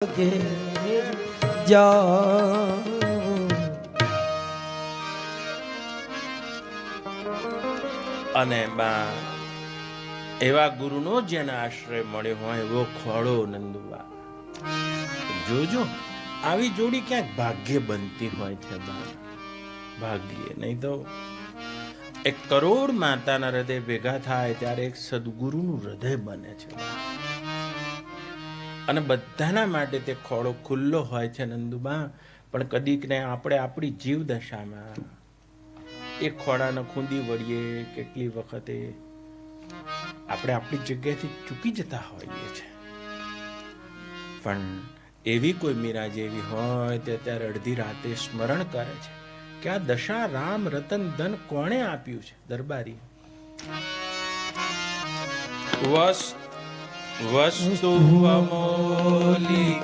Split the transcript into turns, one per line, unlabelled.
અને બા એવા ગુરુનો જેને આશ્રય મળ્યો હોય એવો ખોળો નંદુબા. જોજો આવી જોડી ક્યાંક ભાગ્ય બનતી હોય છે બા, ભાગ્ય. નહીં તો 1 કરોડ માતાના હૃદય ભેગા થાય ત્યારે એક સદગુરુનું હૃદય બને છે. અને બધાના માટે તે ખોળો ખુલ્લો હોય છે નંદુબા. પણ કદીક ને આપણે આપણી જીવ દશામાં એ ખોળાને ખૂંદી વળીએ. કેટલી વખતે આપણે આપણી જગ્યાએથી ચૂકી જતા હોઈએ છે. પણ એવી કોઈ મીરા જેવી હોય તે ત્યારે અડધી રાતે સ્મરણ કરે છે કે આ દશા રામ રતન ધન કોણે આપ્યું છે? દરબારી. વસ્તુ અમોલી